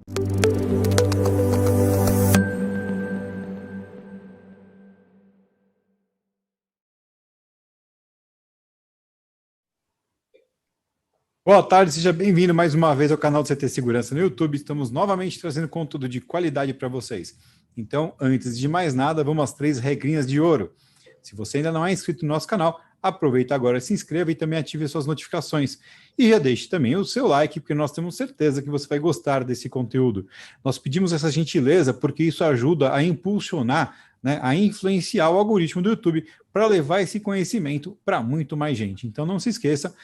Boa tarde, seja bem-vindo mais uma vez ao canal do CT Segurança no YouTube. Estamos novamente trazendo conteúdo de qualidade para vocês. Então, antes de mais nada, vamos às 3 regrinhas de ouro. Se você ainda não é inscrito no nosso canal, aproveita agora, se inscreva e também ative suas notificações. E já deixe também o seu like, porque nós temos certeza que você vai gostar desse conteúdo. Nós pedimos essa gentileza porque isso ajuda a impulsionar, a influenciar o algoritmo do YouTube para levar esse conhecimento para muito mais gente. Então, não se esqueça,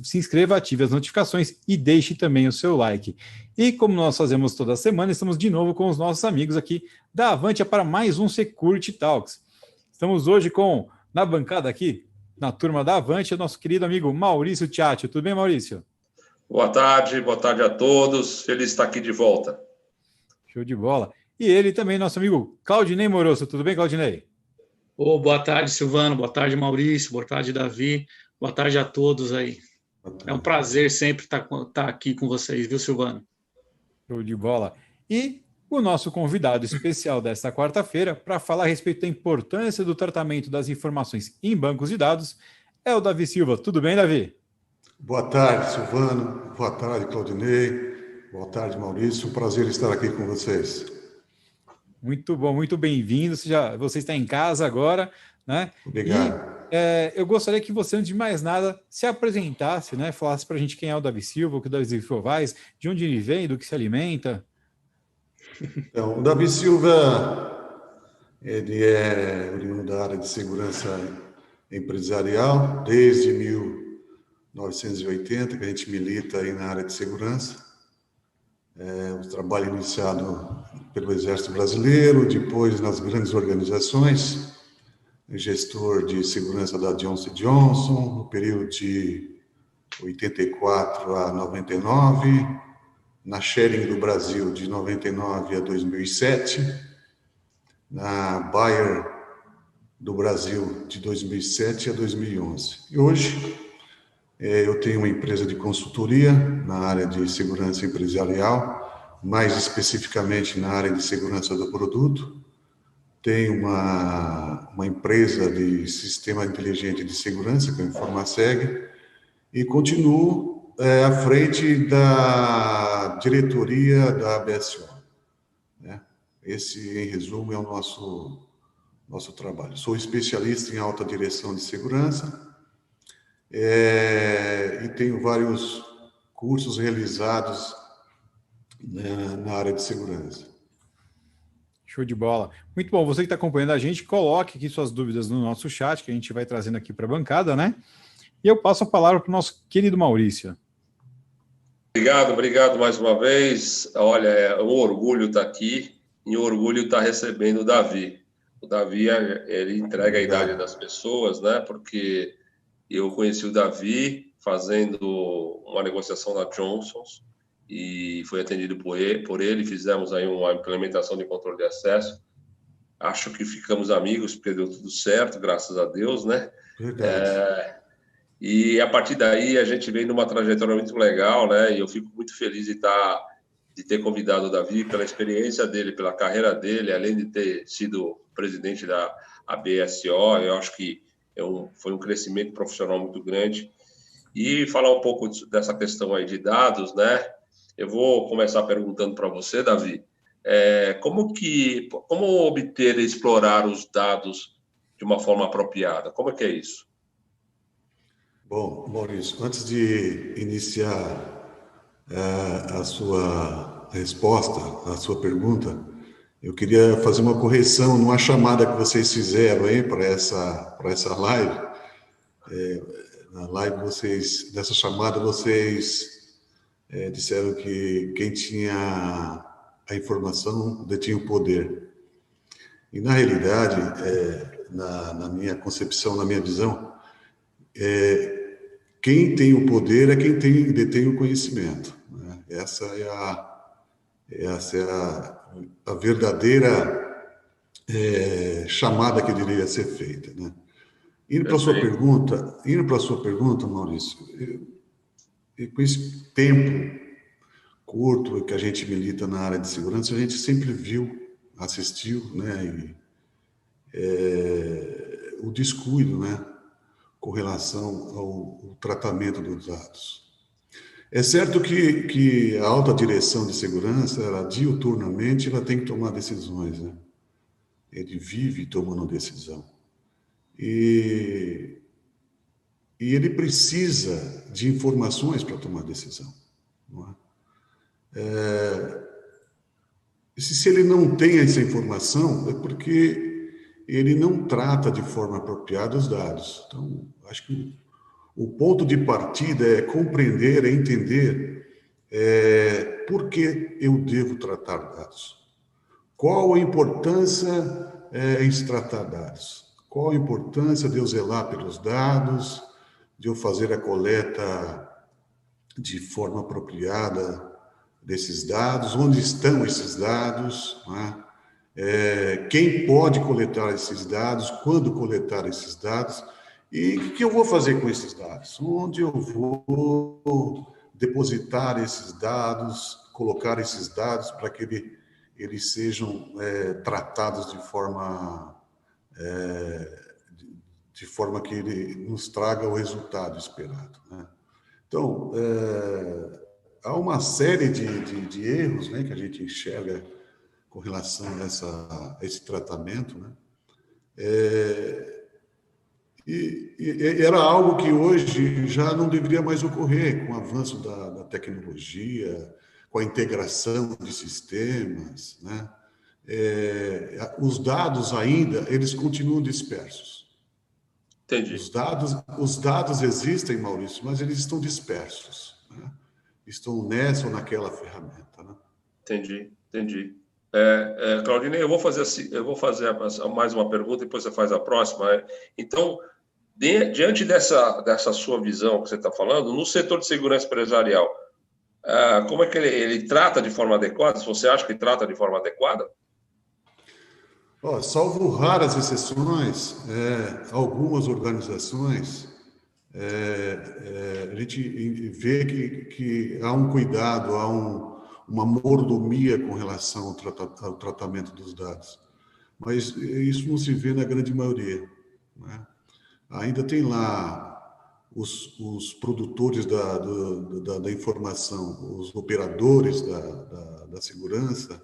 se inscreva, ative as notificações e deixe também o seu like. E como nós fazemos toda semana, estamos de novo com os nossos amigos aqui da Avantia para mais um Security Talks. Estamos hoje na bancada aqui, na turma da Avantia, nosso querido amigo Maurício Tchatcho. Tudo bem, Maurício? Boa tarde a todos. Feliz de estar aqui de volta. Show de bola. E ele também, nosso amigo Claudinei Moroso. Tudo bem, Claudinei? Boa tarde, Silvano. Boa tarde, Maurício. Boa tarde, Davi. Boa tarde a todos aí. É um prazer sempre estar aqui com vocês, viu, Silvano? Show de bola. E o nosso convidado especial desta quarta-feira para falar a respeito da importância do tratamento das informações em bancos de dados é o Davi Silva. Tudo bem, Davi? Boa tarde, Silvano. Boa tarde, Claudinei. Boa tarde, Maurício. Um prazer estar aqui com vocês. Muito bom, muito bem-vindo. Você está em casa agora, né? Obrigado. Eu gostaria que você, antes de mais nada, se apresentasse, né? Falasse para a gente quem é o Davi Silva, o que o Davi Silva faz, de onde ele vem, do que se alimenta. Então, o Davi Silva, ele é oriundo da área de segurança empresarial, desde 1980, que a gente milita aí na área de segurança. O trabalho iniciado pelo Exército Brasileiro, depois nas grandes organizações, gestor de segurança da Johnson & Johnson, no período de 84 a 99, na Schering do Brasil, de 99 a 2007, na Bayer do Brasil, de 2007 a 2011. E hoje, eu tenho uma empresa de consultoria na área de segurança empresarial, mais especificamente na área de segurança do produto. Tenho uma empresa de sistema inteligente de segurança, que é a Informaseg, e continuo à frente da diretoria da ABSO. Esse, em resumo, é o nosso trabalho. Sou especialista em alta direção de segurança e tenho vários cursos realizados na área de segurança. Show de bola. Muito bom. Você que está acompanhando a gente, coloque aqui suas dúvidas no nosso chat, que a gente vai trazendo aqui para a bancada, né? E eu passo a palavra para o nosso querido Maurício. Obrigado mais uma vez. Olha, é um orgulho estar aqui e um orgulho estar recebendo o Davi. O Davi, ele entrega a idade das pessoas, né? Porque eu conheci o Davi fazendo uma negociação na Johnson's e foi atendido por ele, fizemos aí uma implementação de controle de acesso. Acho que ficamos amigos, porque deu tudo certo, graças a Deus, né? Verdade. E a partir daí a gente vem numa trajetória muito legal, né? E eu fico muito feliz de ter convidado o Davi pela experiência dele, pela carreira dele, além de ter sido presidente da ABSO, eu acho que foi um crescimento profissional muito grande. E falar um pouco dessa questão aí de dados, né? Eu vou começar perguntando para você, Davi, como obter e explorar os dados de uma forma apropriada? Como é que é isso? Bom, Maurício, antes de iniciar a sua resposta, a sua pergunta, eu queria fazer uma correção numa chamada que vocês fizeram aí para essa live. Na live dessa chamada, vocês disseram que quem tinha a informação detinha o poder. E, na realidade, na minha concepção, na minha visão, quem tem o poder é quem detém o conhecimento, né? Essa é a verdadeira chamada que deveria ser feita, né? Indo para a sua pergunta, Maurício, com esse tempo curto, que a gente milita na área de segurança, a gente sempre viu, assistiu, né, o descuido, né, com relação ao tratamento dos dados. É certo que a alta direção de segurança, ela diuturnamente, ela tem que tomar decisões, né? Ele vive tomando decisão. E ele precisa de informações para tomar decisão, não é? Se ele não tem essa informação, é porque ele não trata de forma apropriada os dados. Então, acho que o ponto de partida é compreender, é entender por que eu devo tratar dados. Qual a importância em se tratar dados? Qual a importância de eu zelar pelos dados, de eu fazer a coleta de forma apropriada desses dados, onde estão esses dados, né? Quem pode coletar esses dados, quando coletar esses dados, e o que eu vou fazer com esses dados? Onde eu vou depositar esses dados, colocar esses dados para que eles sejam tratados de forma que ele nos traga o resultado esperado, né? Então, há uma série de erros, né, que a gente enxerga com relação a esse tratamento, né? E era algo que hoje já não deveria mais ocorrer com o avanço da tecnologia, com a integração de sistemas, né? Os dados ainda, eles continuam dispersos. Entendi. Os dados existem, Maurício, mas eles estão dispersos, né? Estão nessa ou naquela ferramenta, né? Entendi. Claudinei, eu vou fazer mais uma pergunta e depois você faz a próxima. Então, diante dessa sua visão que você está falando, no setor de segurança empresarial, como é que ele trata de forma adequada? Se você acha que trata de forma adequada? Salvo raras exceções, algumas organizações, a gente vê que há um cuidado, há uma mordomia com relação ao tratamento dos dados. Mas isso não se vê na grande maioria, né? Ainda tem lá os produtores da informação, os operadores da segurança,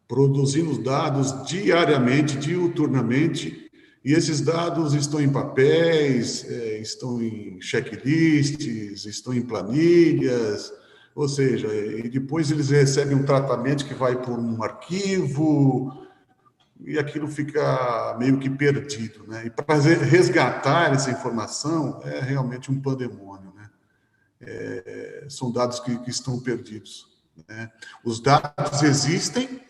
produzindo dados diariamente, diuturnamente, e esses dados estão em papéis, estão em checklists, estão em planilhas, ou seja, e depois eles recebem um tratamento que vai por um arquivo, e aquilo fica meio que perdido, né? E para resgatar essa informação é realmente um pandemônio, né? São dados que estão perdidos, né? Os dados existem,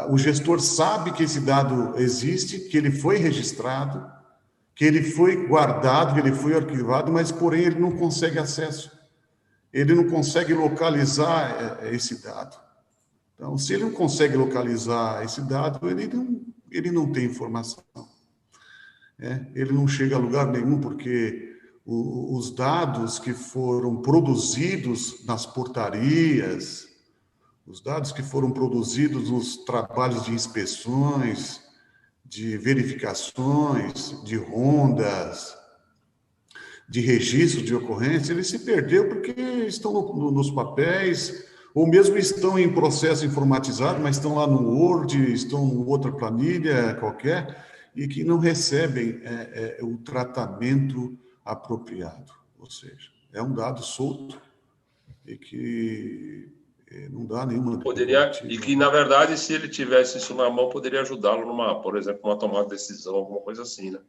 o gestor sabe que esse dado existe, que ele foi registrado, que ele foi guardado, que ele foi arquivado, mas, porém, ele não consegue acesso. Ele não consegue localizar esse dado. Então, se ele não consegue localizar esse dado, ele não tem informação. Ele não chega a lugar nenhum, porque os dados que foram produzidos nas portarias, os dados que foram produzidos nos trabalhos de inspeções, de verificações, de rondas, de registro de ocorrência, ele se perdeu porque estão nos papéis, ou mesmo estão em processo informatizado, mas estão lá no Word, estão em outra planilha qualquer, e que não recebem o tratamento apropriado. Ou seja, é um dado solto e que não dá nenhuma... E que, na verdade, se ele tivesse isso na mão, poderia ajudá-lo por exemplo, numa tomada de decisão, alguma coisa assim, né?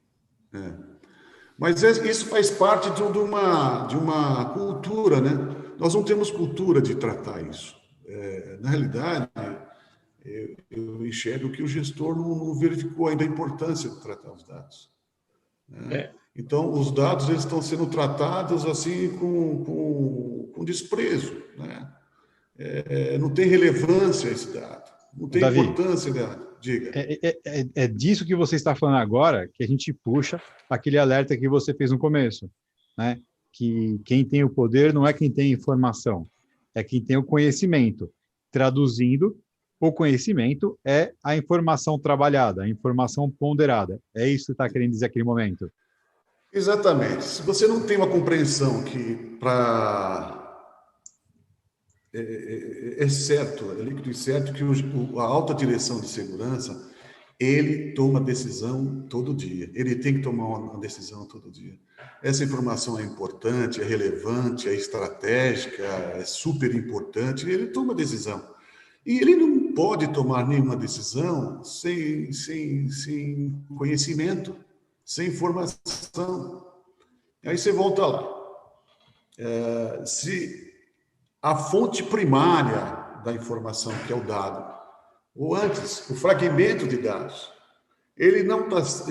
Mas isso faz parte de uma cultura, né? Nós não temos cultura de tratar isso. Na realidade, eu enxergo que o gestor não verificou ainda a importância de tratar os dados, né? Então, os dados eles estão sendo tratados assim com desprezo, né? Não tem relevância esse dado, não tem Davi, importância dado. Diga. É disso que você está falando agora que a gente puxa aquele alerta que você fez no começo, né? Que quem tem o poder não é quem tem informação. é quem tem o conhecimento. Traduzindo, o conhecimento é a informação trabalhada, a informação ponderada. É isso que você está querendo dizer naquele momento? Exatamente. Se você não tem uma compreensão que é certo, é líquido e certo que a alta direção de segurança, ele toma decisão todo dia. Ele tem que tomar uma decisão todo dia. Essa informação é importante, é relevante, é estratégica, é super importante, ele toma decisão. E ele não pode tomar nenhuma decisão sem conhecimento, sem informação. Aí você volta lá. Se a fonte primária da informação, que é o dado, ou antes, o fragmento de dados, ele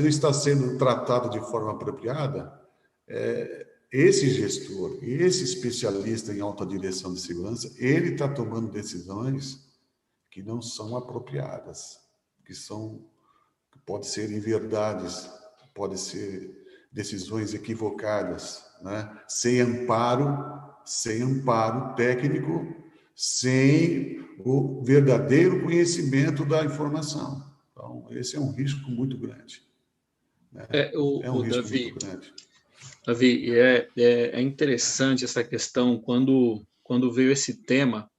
está sendo tratado de forma apropriada, esse gestor, esse especialista em alta direção de segurança, ele está tomando decisões que não são apropriadas, que pode ser inverdades, pode ser decisões equivocadas, né? Sem amparo técnico, sem o verdadeiro conhecimento da informação. Então, esse é um risco muito grande, né? É um risco Davi, muito grande. Davi, é interessante essa questão. Quando veio esse tema,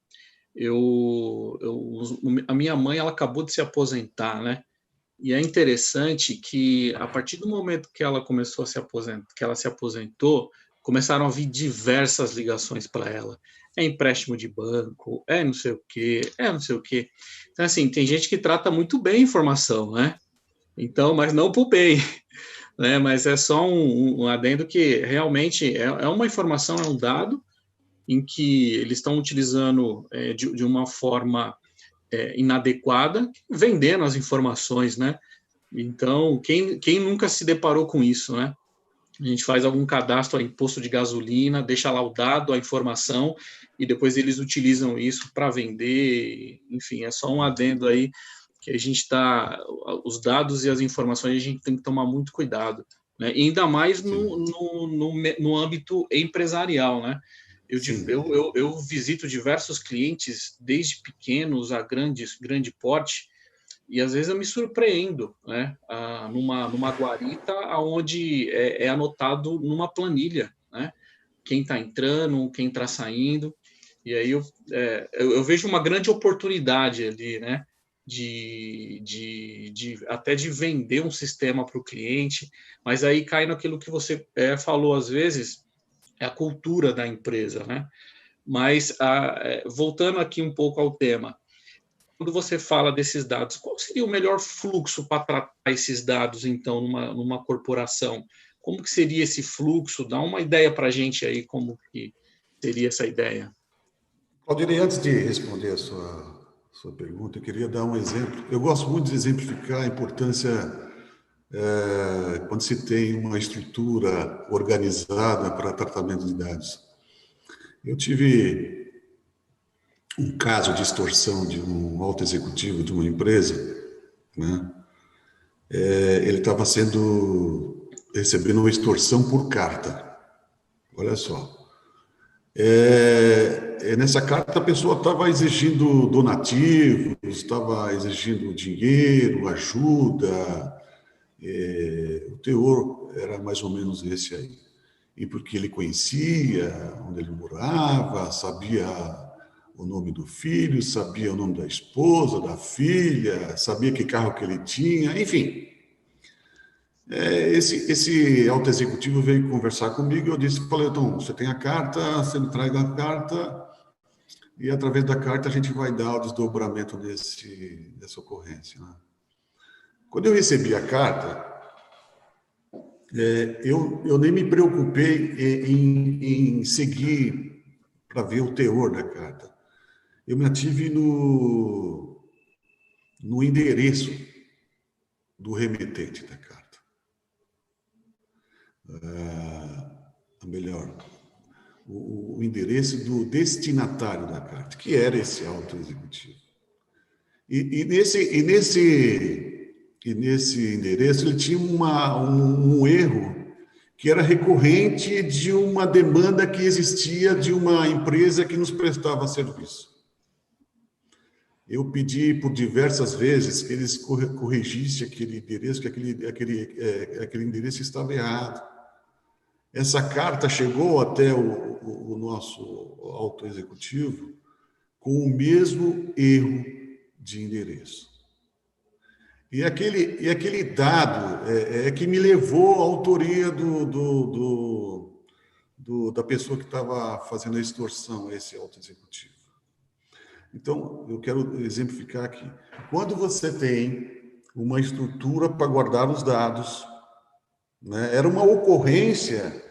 a minha mãe, ela acabou de se aposentar, né? E é interessante que, a partir do momento que ela começou a se aposentar, que ela se aposentou, começaram a vir diversas ligações para ela. É empréstimo de banco, é não sei o quê, é não sei o quê. Então, assim, tem gente que trata muito bem a informação, né? Então, mas não para o bem, né? Mas é só um adendo que realmente é uma informação, é um dado em que eles estão utilizando de uma forma inadequada, vendendo as informações, né? Então, quem nunca se deparou com isso, né? A gente faz algum cadastro em posto de gasolina, deixa lá o dado, a informação, e depois eles utilizam isso para vender. Enfim, é só um adendo aí que a gente os dados e as informações a gente tem que tomar muito cuidado, né? E ainda mais no âmbito empresarial, né? Eu visito diversos clientes, desde pequenos a grande porte, e às vezes eu me surpreendo, né? Numa guarita onde é anotado numa planilha, né? Quem está entrando, quem está saindo, e aí eu vejo uma grande oportunidade ali, né? Até de vender um sistema para o cliente, mas aí cai naquilo que você falou, às vezes, é a cultura da empresa, né? Mas, voltando aqui um pouco ao tema, quando você fala desses dados, qual seria o melhor fluxo para tratar esses dados, então, numa corporação? Como que seria esse fluxo? Dá uma ideia para a gente aí, como que seria essa ideia. Claudirei, antes de responder a sua pergunta, eu queria dar um exemplo. Eu gosto muito de exemplificar a importância quando se tem uma estrutura organizada para tratamento de dados. Eu tive um caso de extorsão de um alto executivo de uma empresa, né? Ele estava recebendo uma extorsão por carta. Olha só. Nessa carta a pessoa estava exigindo donativos, estava exigindo dinheiro, ajuda. O teor era mais ou menos esse aí. E porque ele conhecia onde ele morava, sabia o nome do filho, sabia o nome da esposa, da filha, sabia que carro que ele tinha, enfim. Esse alto executivo veio conversar comigo e eu falei, então, você tem a carta, você me traz a carta e através da carta a gente vai dar o desdobramento dessa ocorrência, né? Quando eu recebi a carta, eu nem me preocupei em seguir para ver o teor da carta. Eu me ative no endereço do remetente da carta. Melhor, o endereço do destinatário da carta, que era esse alto executivo. E nesse endereço ele tinha um erro que era recorrente de uma demanda que existia de uma empresa que nos prestava serviço. Eu pedi por diversas vezes que eles corrigissem aquele endereço, que aquele endereço estava errado. Essa carta chegou até o nosso autor executivo com o mesmo erro de endereço. E aquele dado é que me levou à autoria da pessoa que estava fazendo a extorsão, esse autor executivo. Então, eu quero exemplificar aqui. Quando você tem uma estrutura para guardar os dados, né, era uma ocorrência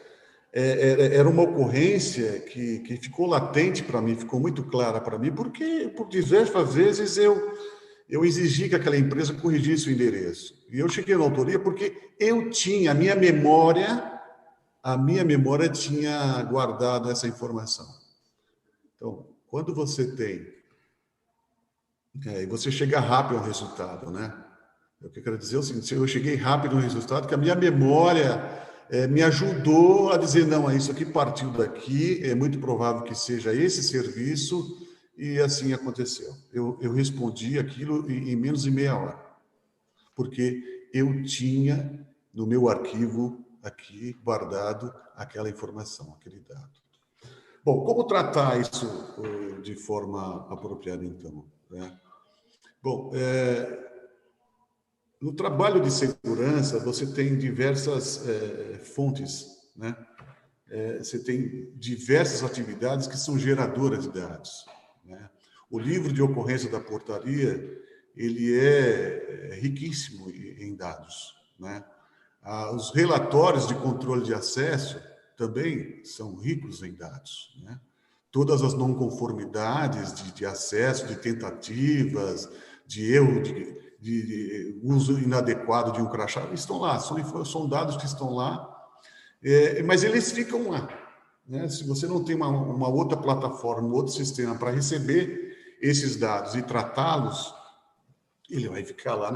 que ficou latente para mim, ficou muito clara para mim, porque por diversas vezes eu exigi que aquela empresa corrigisse o endereço. E eu cheguei na autoria porque eu tinha, a minha memória tinha guardado essa informação. Então, quando você tem... e você chega rápido ao resultado, né? O que eu quero dizer é o seguinte, eu cheguei rápido ao resultado, que a minha memória me ajudou a dizer, não, isso aqui partiu daqui, é muito provável que seja esse serviço, e assim aconteceu. Eu respondi aquilo em menos de meia hora, porque eu tinha no meu arquivo aqui guardado aquela informação, aquele dado. Bom, como tratar isso de forma apropriada, então, né? Bom, no trabalho de segurança, você tem diversas fontes, né? Você tem diversas atividades que são geradoras de dados, né? O livro de ocorrência da portaria, ele é riquíssimo em dados, né? Os relatórios de controle de acesso também são ricos em dados, né? Todas as não conformidades de acesso, de tentativas, de erro, de uso inadequado de um crachá, estão lá, são dados que estão lá, mas eles ficam lá, né? Se você não tem uma outra plataforma, um outro sistema para receber esses dados e tratá-los, ele vai ficar lá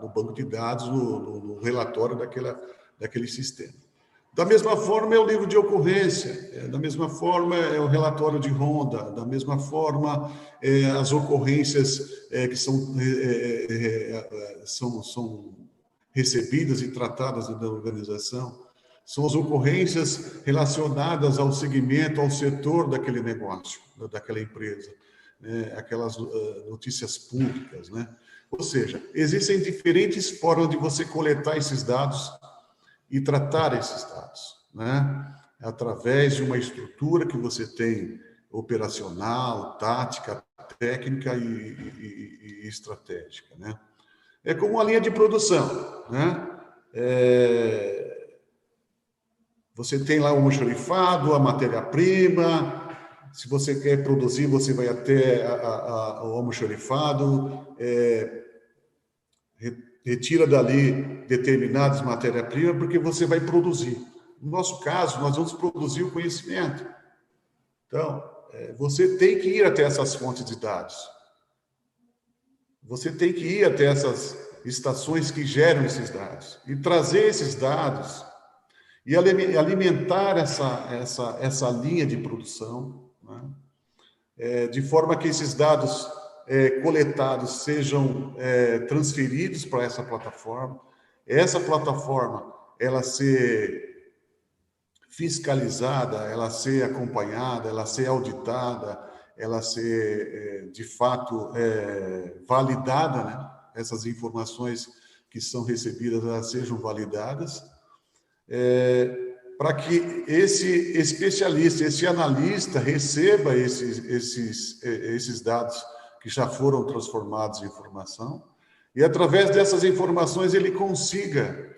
no banco de dados, no relatório daquele sistema. Da mesma forma é o livro de ocorrência, da mesma forma é o relatório de ronda, da mesma forma as ocorrências que são recebidas e tratadas da organização, são as ocorrências relacionadas ao segmento, ao setor daquele negócio, daquela empresa, né? Aquelas notícias públicas, né? Ou seja, existem diferentes formas de você coletar esses dados e tratar esses dados, né? Através de uma estrutura que você tem operacional, tática, técnica e estratégica, né? É como uma linha de produção, né? Você tem lá o almoxarifado, a matéria-prima. Se você quer produzir, você vai até o almoxarifado, retira dali determinadas matérias-primas, porque você vai produzir. No nosso caso, nós vamos produzir o conhecimento. Então, você tem que ir até essas fontes de dados. Você tem que ir até essas estações que geram esses dados e trazer esses dados e alimentar essa linha de produção, né? De forma que esses dados coletados sejam transferidos para essa plataforma ela ser fiscalizada, ela ser acompanhada, ela ser auditada, ela ser, de fato, validada, né? Essas informações que são recebidas, elas sejam validadas, para que esse especialista, esse analista receba esses dados que já foram transformados em informação, e através dessas informações ele consiga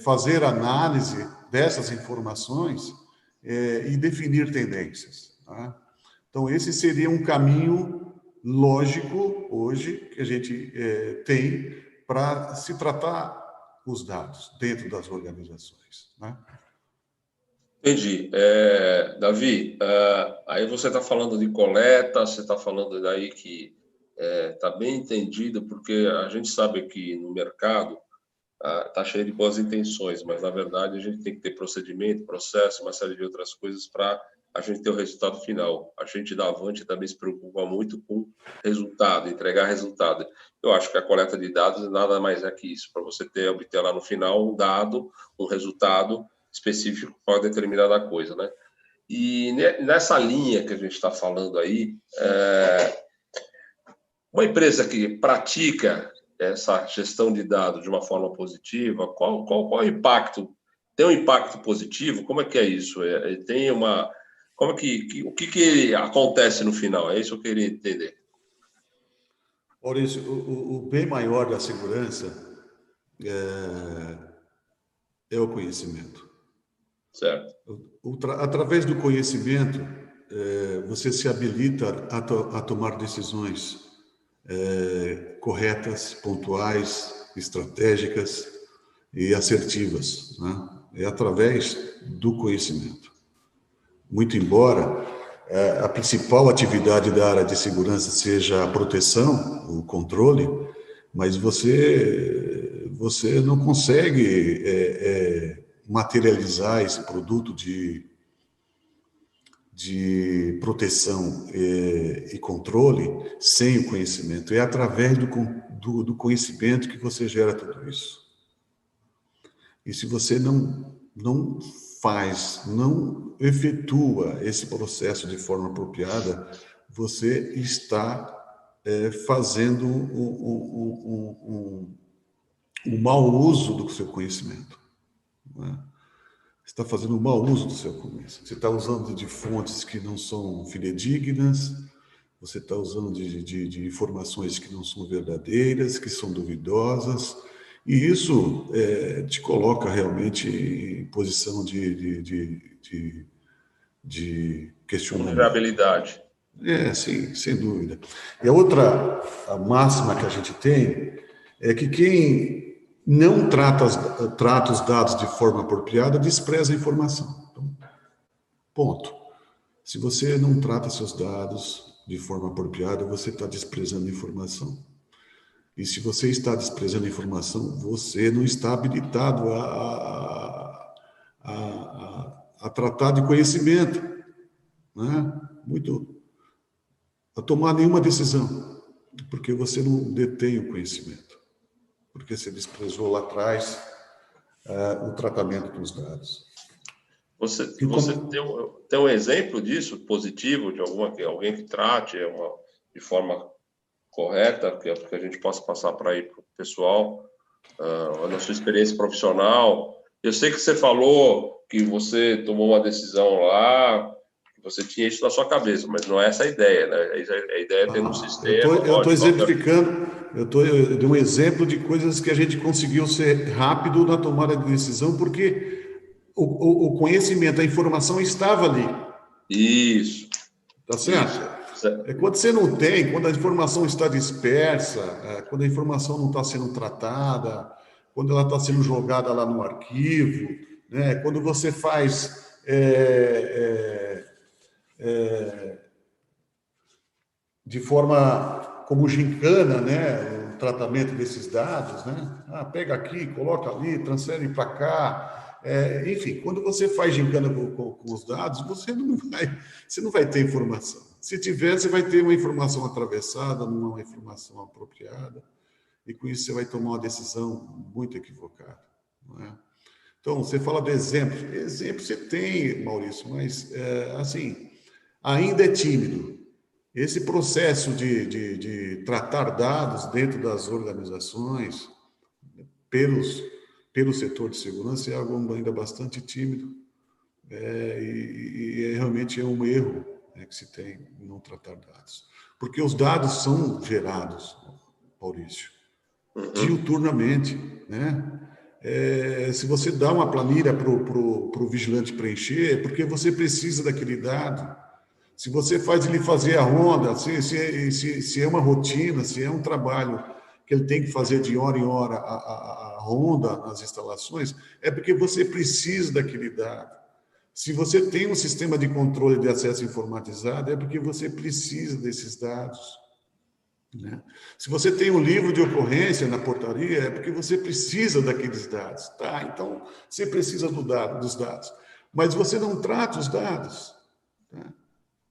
fazer análise dessas informações e definir tendências, tá? Então, esse seria um caminho lógico hoje que a gente tem para se tratar os dados dentro das organizações, né? Entendi. Davi, aí você está falando de coleta, você está falando daí que está bem entendido, porque a gente sabe que no mercado está cheio de boas intenções, mas, na verdade, a gente tem que ter procedimento, processo, uma série de outras coisas para a gente ter o resultado final. A gente da Avante também se preocupa muito com resultado, entregar resultado. Eu acho que a coleta de dados nada mais é que isso, para você obter lá no final um dado, um resultado específico para determinada coisa, né? E nessa linha que a gente está falando aí, uma empresa que pratica essa gestão de dados de uma forma positiva, qual o impacto? Tem um impacto positivo? Como é que é isso? Tem uma... o que acontece no final? É isso que eu queria entender. Maurício, o bem maior da segurança é o conhecimento. Certo. Através do conhecimento, você se habilita a tomar decisões corretas, pontuais, estratégicas e assertivas, né? É através do conhecimento. Muito embora a principal atividade da área de segurança seja a proteção, o controle, mas você não consegue materializar esse produto de proteção e controle sem o conhecimento. É através do conhecimento que você gera tudo isso. E se você não efetua esse processo de forma apropriada, você está fazendo um mau uso do seu conhecimento. Né? Você está fazendo um mau uso do seu conhecimento. Você está usando de fontes que não são fidedignas, você está usando de informações que não são verdadeiras, que são duvidosas, e isso te coloca realmente em posição de questionamento. Vulnerabilidade. Sim, sem dúvida. E a máxima que a gente tem é que quem não trata os dados de forma apropriada despreza a informação. Então, ponto. Se você não trata seus dados de forma apropriada, você está desprezando a informação. E se você está desprezando a informação, você não está habilitado a tratar de conhecimento, né? A tomar nenhuma decisão, porque você não detém o conhecimento, porque você desprezou lá atrás o tratamento dos dados. Você tem um exemplo disso, positivo, de alguém que trate de forma correta, que a gente possa passar para aí para o pessoal, na sua experiência profissional? Eu sei que você falou que você tomou uma decisão lá, que você tinha isso na sua cabeça, mas não é essa a ideia, né? A ideia é ter um sistema... Eu estou exemplificando, eu dei um exemplo de coisas que a gente conseguiu ser rápido na tomada de decisão, porque o conhecimento, a informação estava ali. Isso. Tá certo? Quando você não tem, quando a informação está dispersa, quando a informação não está sendo tratada, quando ela está sendo jogada lá no arquivo, né? Quando você faz de forma como gincana, né? O tratamento desses dados, né? Pega aqui, coloca ali, transfere para cá. Enfim, quando você faz gincana com os dados, você não vai ter informação. Se tiver, você vai ter uma informação atravessada, não uma informação apropriada, e com isso você vai tomar uma decisão muito equivocada. Não é? Então, você fala de exemplo. Exemplo você tem, Maurício, mas, assim, ainda é tímido. Esse processo de tratar dados dentro das organizações, pelo setor de segurança, é algo ainda bastante tímido, e realmente é um erro que se tem em não tratar dados. Porque os dados são gerados, Maurício, diuturnamente, né? Se você dá uma planilha para o vigilante preencher, é porque você precisa daquele dado. Se você faz ele fazer a ronda, se é uma rotina, se é um trabalho que ele tem que fazer de hora em hora a ronda nas instalações, é porque você precisa daquele dado. Se você tem um sistema de controle de acesso informatizado, é porque você precisa desses dados. né? Se você tem um livro de ocorrência na portaria, é porque você precisa daqueles dados. Tá, então, você precisa dos dados. Mas você não trata os dados, tá?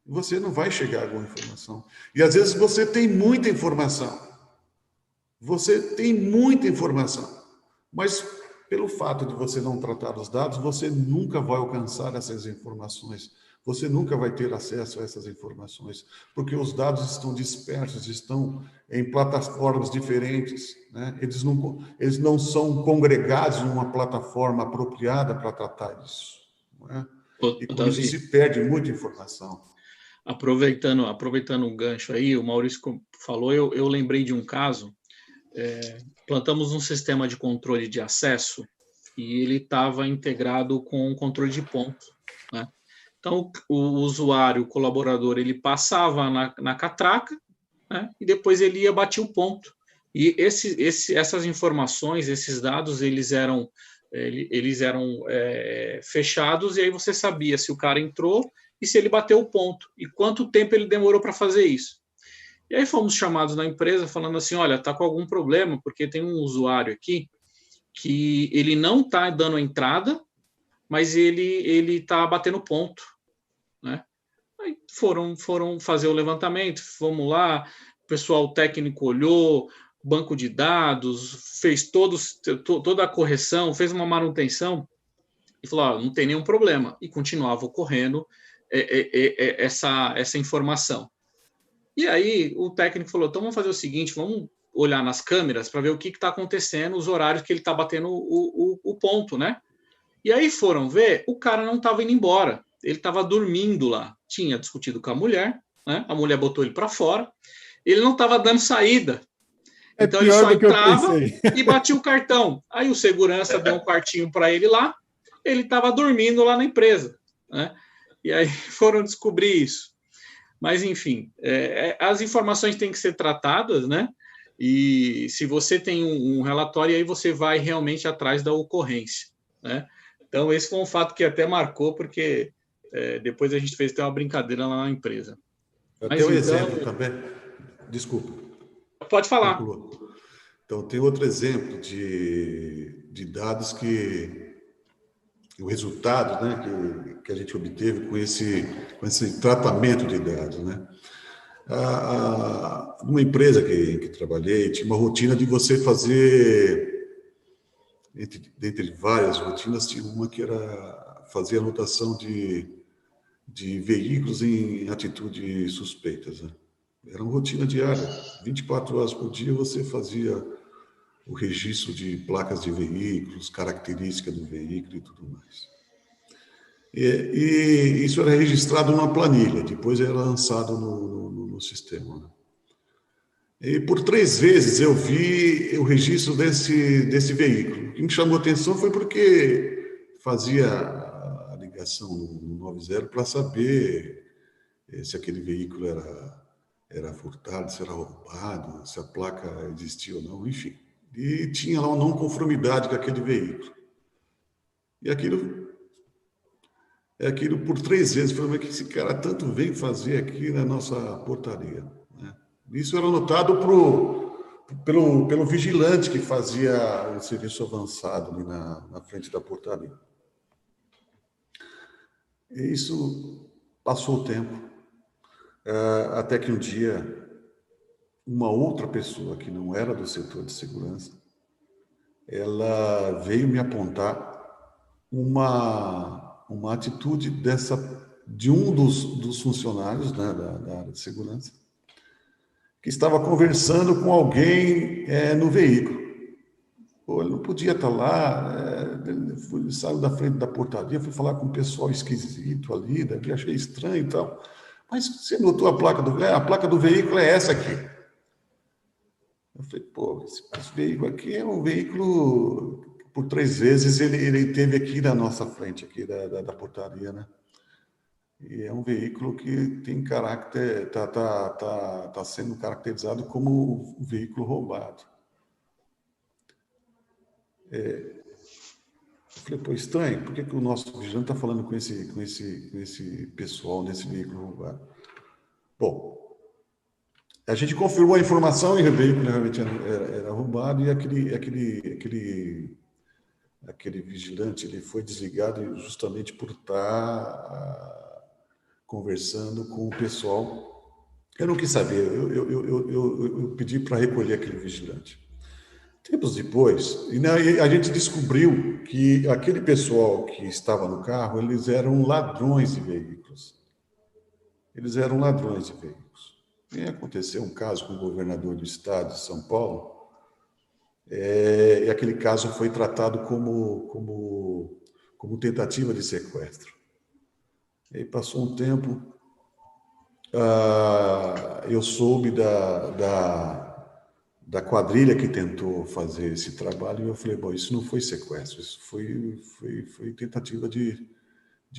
Você não vai chegar a alguma informação. E, às vezes, você tem muita informação. Você tem muita informação. Mas, pelo fato de você não tratar os dados, você nunca vai alcançar essas informações. Você nunca vai ter acesso a essas informações, porque os dados estão dispersos, estão em plataformas diferentes, né? Eles não são congregados em uma plataforma apropriada para tratar isso, não é? E com isso se perde muita informação. Aproveitando um gancho aí, o Maurício falou, eu lembrei de um caso, plantamos um sistema de controle de acesso e ele estava integrado com um controle de ponto, né? Então, o usuário, o colaborador, ele passava na catraca, né, e depois ele ia bater o ponto. E essas informações, esses dados, eles eram fechados, e aí você sabia se o cara entrou e se ele bateu o ponto, e quanto tempo ele demorou para fazer isso. E aí fomos chamados na empresa falando assim, olha, está com algum problema, porque tem um usuário aqui que ele não está dando entrada, mas ele está batendo ponto, né? Aí foram fazer o levantamento, vamos lá, o pessoal técnico olhou, banco de dados, fez toda a correção, fez uma manutenção e falou, não tem nenhum problema, e continuava ocorrendo essa informação. E aí o técnico falou, então vamos fazer o seguinte, vamos olhar nas câmeras para ver o que está acontecendo, os horários que ele está batendo o ponto, né? E aí foram ver, o cara não estava indo embora, ele estava dormindo lá, tinha discutido com a mulher, né? A mulher botou ele para fora, ele não estava dando saída, então ele só entrava e batia o cartão. Aí o segurança deu um quartinho para ele lá, ele estava dormindo lá na empresa, né? E aí foram descobrir isso. Mas, enfim, as informações têm que ser tratadas, né? E se você tem um relatório, aí você vai realmente atrás da ocorrência, né? Então, esse foi um fato que até marcou, porque depois a gente fez até uma brincadeira lá na empresa. Até um exemplo também. Desculpa. Pode falar. Conclua. Então, tem outro exemplo de dados que o resultado, né, que a gente obteve com esse tratamento de dados, né? Uma empresa que trabalhei tinha uma rotina de você fazer, dentre várias rotinas, tinha uma que era fazer anotação de veículos em atitudes suspeitas, né? Era uma rotina diária, 24 horas por dia você fazia o registro de placas de veículos, características do veículo e tudo mais. E isso era registrado numa planilha, depois era lançado no sistema, né? E por 3 vezes eu vi o registro desse veículo. O que me chamou a atenção foi porque fazia a ligação no 90 para saber se aquele veículo era furtado, se era roubado, se a placa existia ou não, enfim. E tinha lá uma não conformidade com aquele veículo. E aquilo por 3 vezes. Falei, mas que esse cara tanto vem fazer aqui na nossa portaria, né? Isso era notado pelo vigilante que fazia o serviço avançado ali na frente da portaria. E isso passou o tempo, até que um dia uma outra pessoa que não era do setor de segurança, ela veio me apontar uma atitude de um dos funcionários, né, da área de segurança, que estava conversando com alguém no veículo. Pô, ele não podia estar lá, ele saiu da frente da portaria, foi falar com um pessoal esquisito ali, daí achei estranho e tal. Mas você notou a placa do veículo é essa aqui. Eu falei, pô, esse veículo aqui é um veículo, por 3 vezes ele teve aqui na nossa frente, aqui da portaria, né? E é um veículo que tem caráter, tá sendo caracterizado como um veículo roubado. Eu falei, pô, estranho, por que o nosso vigilante está falando com esse pessoal nesse veículo roubado? Bom, A gente confirmou a informação e o veículo realmente era roubado e aquele vigilante ele foi desligado justamente por estar conversando com o pessoal. Eu não quis saber, eu pedi para recolher aquele vigilante. Tempos depois, a gente descobriu que aquele pessoal que estava no carro, eles eram ladrões de veículos. Eles eram ladrões de veículos. E aconteceu um caso com o governador do estado de São Paulo, e aquele caso foi tratado como tentativa de sequestro. E aí passou um tempo, eu soube da quadrilha que tentou fazer esse trabalho e eu falei, bom, isso não foi sequestro, isso foi tentativa de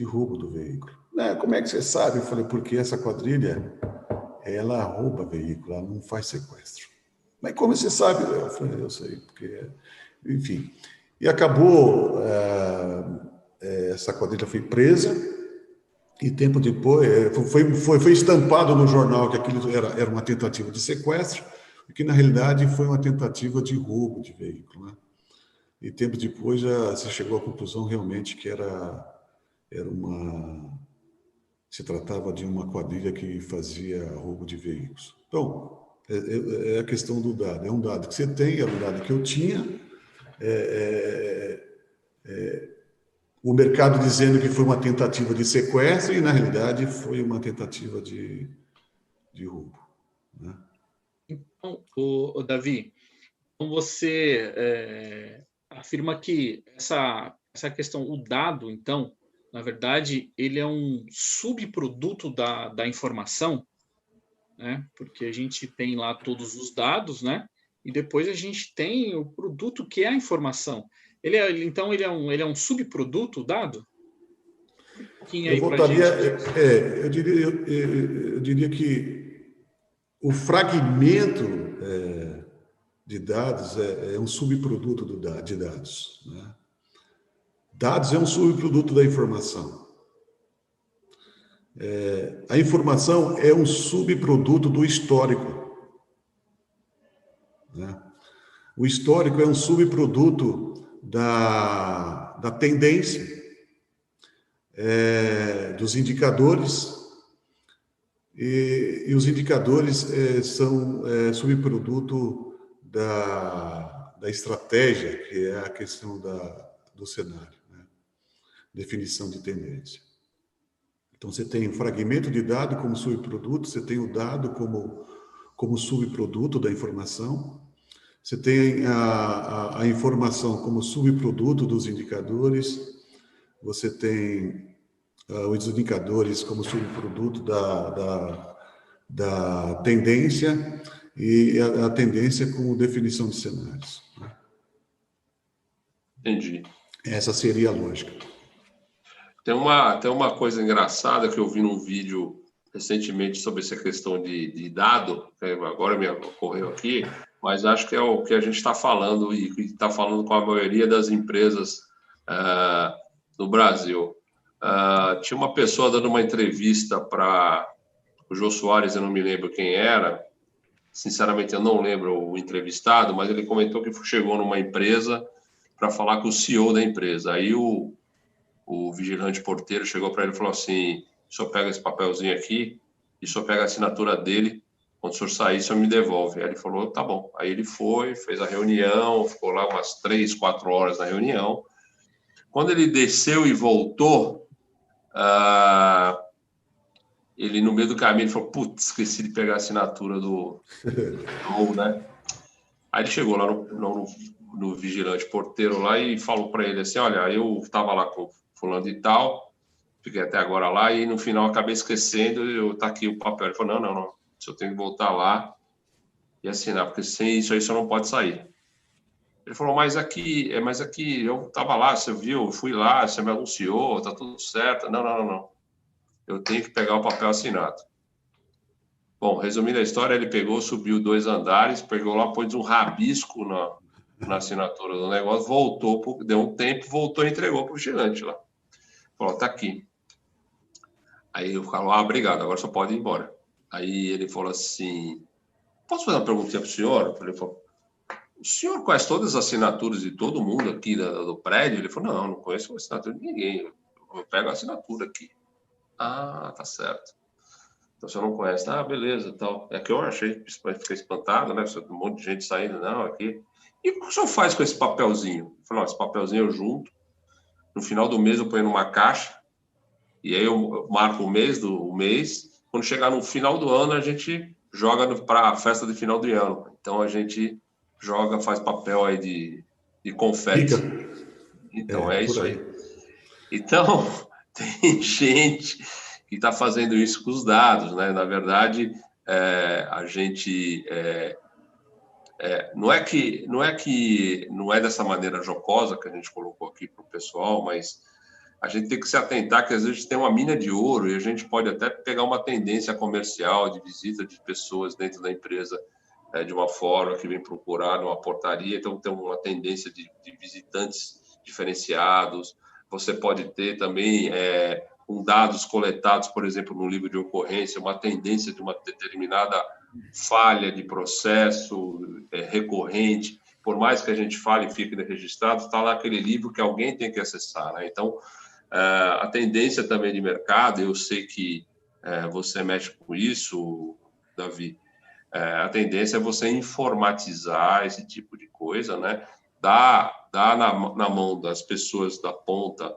roubo do veículo. Como é que você sabe? Eu falei, porque essa quadrilha, ela rouba veículo, ela não faz sequestro. Mas como você sabe? Eu falei, eu sei, porque... Enfim. E acabou, essa quadrilha foi presa, e tempo depois foi estampado no jornal que aquilo era uma tentativa de sequestro, e que na realidade foi uma tentativa de roubo de veículo, né? E tempo depois já se chegou à conclusão realmente que se tratava de uma quadrilha que fazia roubo de veículos. Então, é a questão do dado. É um dado que você tem, é um dado que eu tinha. O mercado dizendo que foi uma tentativa de sequestro e, na realidade, foi uma tentativa de roubo, né? Então, Davi, então você afirma que essa questão, o dado, então, na verdade, ele é um subproduto da informação, né? Porque a gente tem lá todos os dados, né? E depois a gente tem o produto que é a informação. Então, ele é um subproduto dado? Eu voltaria, eu diria que o fragmento de dados é um subproduto de dados, né? Dados é um subproduto da informação. A informação é um subproduto do histórico, né? O histórico é um subproduto da tendência, dos indicadores, e os indicadores são subproduto da estratégia, que é a questão do cenário, né? Definição de tendência. Então, você tem o fragmento de dado como subproduto, você tem o dado como subproduto da informação, você tem a informação como subproduto dos indicadores, você tem os indicadores como subproduto da tendência e a tendência como definição de cenários, né? Entendi. Essa seria a lógica. Tem uma coisa engraçada que eu vi num vídeo recentemente sobre essa questão de dado, que agora me ocorreu aqui, mas acho que é o que a gente está falando e está falando com a maioria das empresas no Brasil. Tinha uma pessoa dando uma entrevista para o Jô Soares, eu não me lembro quem era, sinceramente eu não lembro o entrevistado, mas ele comentou que chegou numa empresa para falar com o CEO da empresa. Aí o vigilante porteiro chegou para ele e falou assim, o senhor pega esse papelzinho aqui e o senhor pega a assinatura dele, quando o senhor sair, o senhor me devolve. Aí ele falou, tá bom. Aí ele foi, fez a reunião, ficou lá umas 3, 4 horas na reunião. Quando ele desceu e voltou, ele no meio do caminho ele falou, putz, esqueci de pegar a assinatura do né? Aí ele chegou lá no vigilante porteiro lá e falou para ele assim, olha, eu estava lá com fulano de tal, fiquei até agora lá e no final acabei esquecendo, tá aqui o papel. Ele falou, não, eu tenho que voltar lá e assinar, porque sem isso aí só não pode sair. Ele falou, mas aqui eu estava lá, você viu, eu fui lá, você me anunciou, tá tudo certo. Não. Eu tenho que pegar o papel assinado. Bom, resumindo a história, ele pegou, subiu 2 andares, pegou lá, pôs um rabisco na assinatura do negócio, voltou, deu um tempo, voltou e entregou para o vigilante lá. Falou, tá aqui. Aí eu falei, obrigado, agora só pode ir embora. Aí ele falou assim, posso fazer uma perguntinha para o senhor? Ele falou, o senhor conhece todas as assinaturas de todo mundo aqui do prédio? Ele falou, não conheço a assinatura de ninguém. Eu pego a assinatura aqui. Ah, tá certo. Então, você não conhece. Ah, beleza, tal. É que eu achei, fiquei espantado, né? Um monte de gente saindo, não, aqui. E o que o senhor faz com esse papelzinho? Ele falou, esse papelzinho eu junto. No final do mês eu ponho numa caixa. E aí eu marco o mês. Quando chegar no final do ano, a gente joga para a festa de final do ano. Então, a gente joga, faz papel aí de confete. Então, é isso aí. Então, tem gente que está fazendo isso com os dados, né? Na verdade, a gente... não é dessa maneira jocosa que a gente colocou aqui para o pessoal, mas a gente tem que se atentar que às vezes tem uma mina de ouro e a gente pode até pegar uma tendência comercial de visita de pessoas dentro da empresa de uma forma que vem procurar numa portaria, então tem uma tendência de visitantes diferenciados. Você pode ter também, com dados coletados, por exemplo, no livro de ocorrência, uma tendência de uma determinada falha de processo recorrente. Por mais que a gente fale e fique registrado, está lá aquele livro que alguém tem que acessar, né? Então, a tendência também de mercado, eu sei que você mexe com isso, Davi, a tendência é você informatizar esse tipo de coisa, né? Dá na mão das pessoas da ponta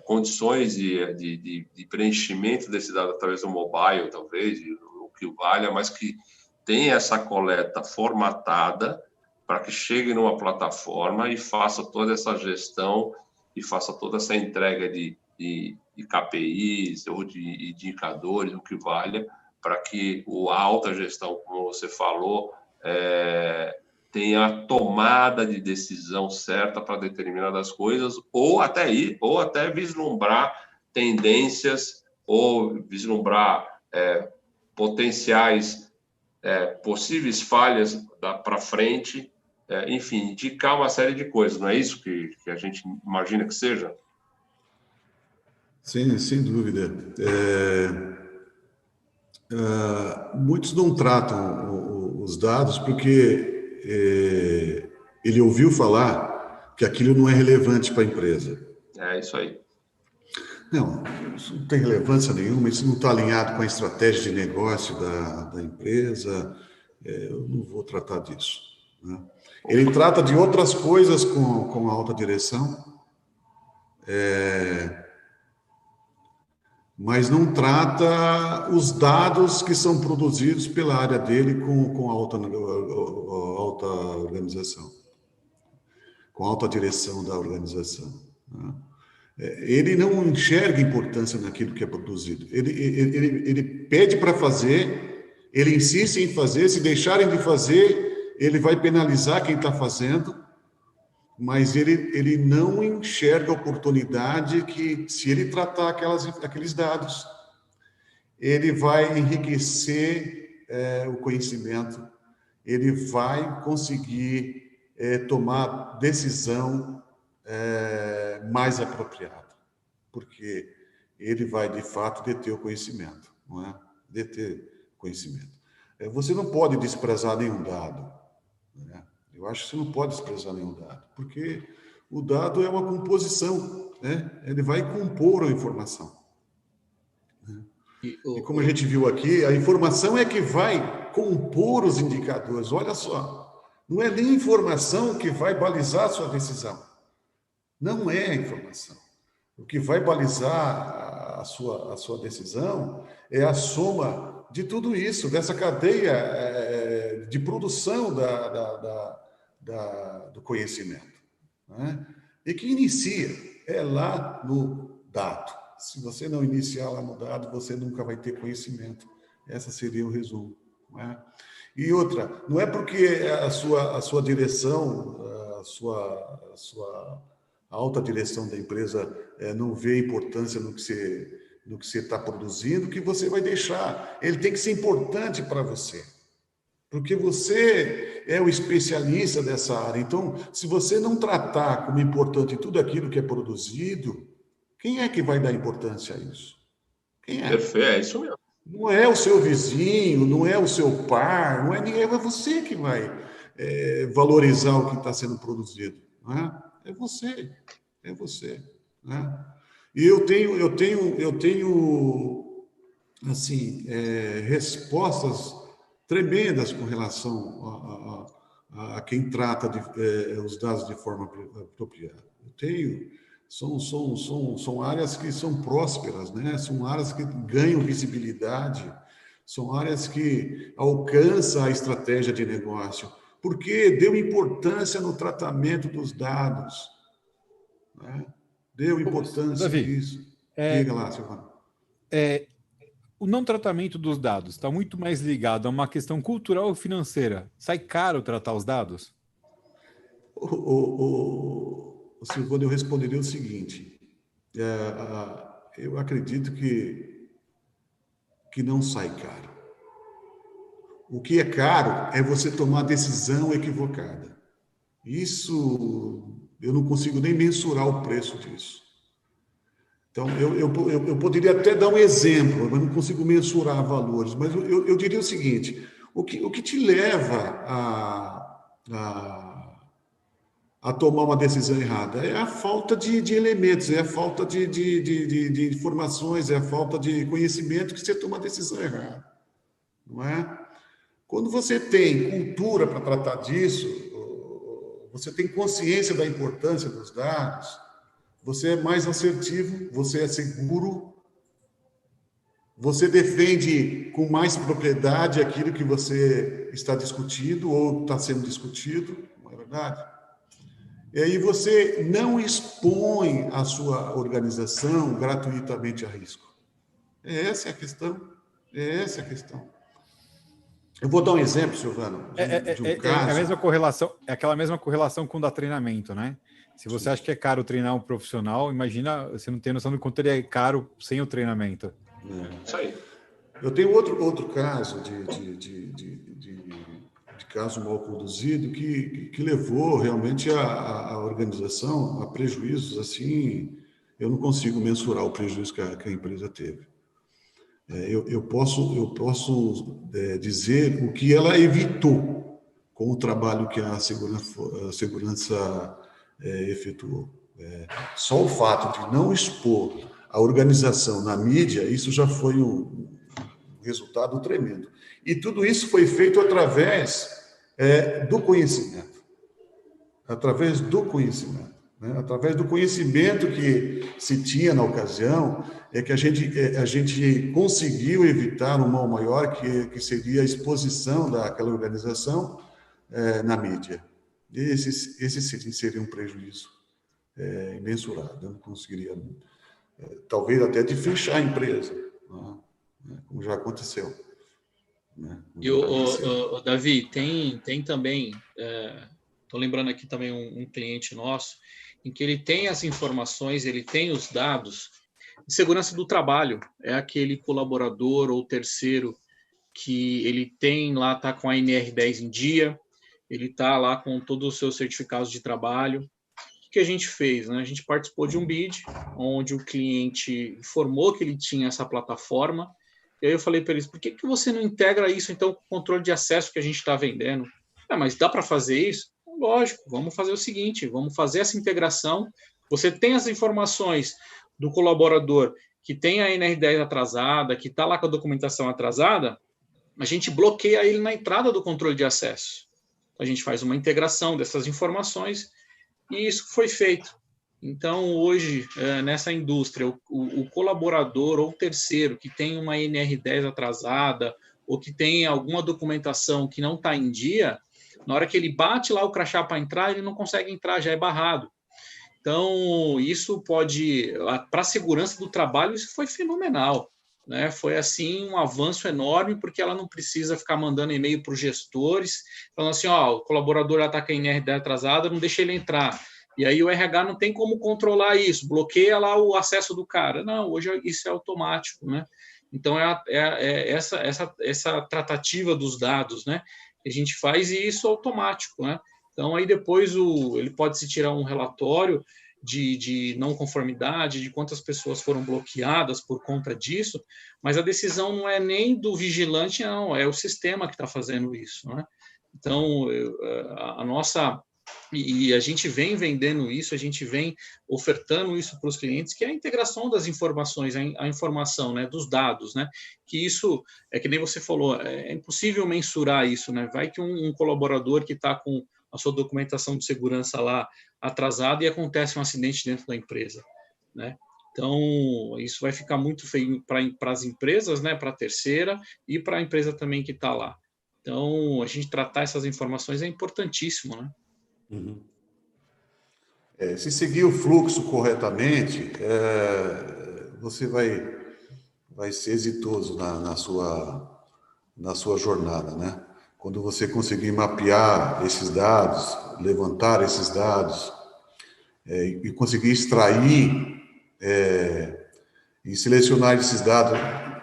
condições de preenchimento desse dado através do mobile, talvez, o que valha, mas que tenha essa coleta formatada para que chegue numa plataforma e faça toda essa gestão e faça toda essa entrega de KPIs ou de indicadores, o que valha, para que a alta gestão, como você falou, tenha a tomada de decisão certa para determinadas coisas, ou até vislumbrar tendências, ou vislumbrar potenciais, possíveis falhas para frente, enfim, indicar uma série de coisas. Não é isso que a gente imagina que seja? Sim, sem dúvida. Muitos não tratam os dados porque ele ouviu falar que aquilo não é relevante para a empresa. É isso aí. Não, isso não tem relevância nenhuma, isso não está alinhado com a estratégia de negócio da empresa, eu não vou tratar disso, né? Ele trata de outras coisas com a alta direção, mas não trata os dados que são produzidos pela área dele com a alta organização, com a alta direção da organização, né? Ele não enxerga importância naquilo que é produzido. Ele pede para fazer, ele insiste em fazer, se deixarem de fazer, ele vai penalizar quem está fazendo, mas ele não enxerga a oportunidade que, se ele tratar aqueles dados, ele vai enriquecer o conhecimento, ele vai conseguir tomar decisão mais apropriada, porque ele vai, de fato, deter o conhecimento, não é? Deter conhecimento. Você não pode desprezar nenhum dado, né? Eu acho que você não pode desprezar nenhum dado, porque o dado é uma composição, né? Ele vai compor a informação, né? E como a gente viu aqui, a informação é que vai compor os indicadores. Olha só, não é nem informação que vai balizar a sua decisão. Não é a informação. O que vai balizar a sua decisão é a soma de tudo isso, dessa cadeia de produção do conhecimento, né? E que inicia lá no dado. Se você não iniciar lá no dado, você nunca vai ter conhecimento. Esse seria o resumo, né? E outra, não é porque a sua direção, a alta direção da empresa não vê importância no que você está produzindo, que você vai deixar. Ele tem que ser importante para você, porque você é o especialista dessa área. Então, se você não tratar como importante tudo aquilo que é produzido, quem é que vai dar importância a isso? Quem é? Perfeito, é isso mesmo. Não é o seu vizinho, não é o seu par, não é ninguém, é você que vai valorizar o que está sendo produzido. Né? É você. Né? E eu tenho assim, respostas tremendas com relação a quem trata os dados de forma apropriada. São áreas que são prósperas, né? São áreas que ganham visibilidade, são áreas que alcançam a estratégia de negócio, porque deu importância no tratamento dos dados, né? Deu importância Davi, nisso. Diga lá, Silvano. O não tratamento dos dados está muito mais ligado a uma questão cultural ou financeira. Sai caro tratar os dados? Silvano, eu responderia o seguinte: eu acredito que não sai caro. O que é caro é você tomar a decisão equivocada. Isso eu não consigo nem mensurar o preço disso. Então, eu poderia até dar um exemplo, mas não consigo mensurar valores. Mas eu diria o seguinte: o que te leva a tomar uma decisão errada é a falta de elementos, é a falta de informações, é a falta de conhecimento que você toma a decisão errada. Não é? Quando você tem cultura para tratar disso, você tem consciência da importância dos dados, você é mais assertivo, você é seguro, você defende com mais propriedade aquilo que você está discutindo ou está sendo discutido, não é verdade? E aí você não expõe a sua organização gratuitamente a risco. Essa é a questão. Essa é a questão. Eu vou dar um exemplo, Silvano, de um caso. A mesma correlação, é aquela mesma correlação com o da treinamento, né? Se você acha que é caro treinar um profissional, imagina, você não tem noção do quanto ele é caro sem o treinamento. Isso aí. Eu tenho outro caso de caso mal conduzido que levou realmente a organização a prejuízos assim. Eu não consigo mensurar o prejuízo que a empresa teve. Eu posso dizer o que ela evitou com o trabalho que a segurança efetuou. Só o fato de não expor a organização na mídia, isso já foi um resultado tremendo. E tudo isso foi feito através do conhecimento. Através do conhecimento. Né? Através do conhecimento que se tinha na ocasião, é que a gente conseguiu evitar um mal maior, que seria a exposição daquela organização na mídia. Esse seria um prejuízo imensurável. Eu não conseguiria, talvez até de fechar a empresa, né? Como já aconteceu. Né? E o Davi, tem também, estou lembrando aqui também um cliente nosso, em que ele tem as informações, ele tem os dados de segurança do trabalho. É aquele colaborador ou terceiro que ele tem lá, está com a NR10 em dia, ele está lá com todos os seus certificados de trabalho. O que a gente fez? Né? A gente participou de um bid, onde o cliente informou que ele tinha essa plataforma, e aí eu falei para eles: por que você não integra isso, então, com o controle de acesso que a gente está vendendo? Mas dá para fazer isso? Lógico, vamos fazer o seguinte, vamos fazer essa integração. Você tem as informações do colaborador que tem a NR10 atrasada, que está lá com a documentação atrasada, a gente bloqueia ele na entrada do controle de acesso. A gente faz uma integração dessas informações e isso foi feito. Então, hoje, nessa indústria, o colaborador ou terceiro que tem uma NR10 atrasada ou que tem alguma documentação que não está em dia, na hora que ele bate lá o crachá para entrar, ele não consegue entrar, já é barrado. Então, isso pode... Para a segurança do trabalho, isso foi fenomenal. Né? Foi, assim, um avanço enorme, porque ela não precisa ficar mandando e-mail para os gestores, falando assim, o colaborador está com a NR10 atrasada, não deixa ele entrar. E aí o RH não tem como controlar isso, bloqueia lá o acesso do cara. Não, hoje isso é automático, né? Então, essa tratativa dos dados, né? A gente faz isso automático, né? Então, aí depois ele pode se tirar um relatório de não conformidade, de quantas pessoas foram bloqueadas por conta disso, mas a decisão não é nem do vigilante, não, é o sistema que está fazendo isso, né? Então, a nossa... E a gente vem vendendo isso, a gente vem ofertando isso para os clientes, que é a integração das informações, a informação, né, dos dados, né? Que isso, é que nem você falou, é impossível mensurar isso, né? Vai que um colaborador que está com a sua documentação de segurança lá atrasada e acontece um acidente dentro da empresa, né? Então, isso vai ficar muito feio para as empresas, né, para a terceira e para a empresa também que está lá. Então, a gente tratar essas informações é importantíssimo, né? Uhum. Se seguir o fluxo corretamente, você vai ser exitoso na sua jornada, né? Quando você conseguir mapear esses dados, levantar esses dados, e conseguir extrair e selecionar esses dados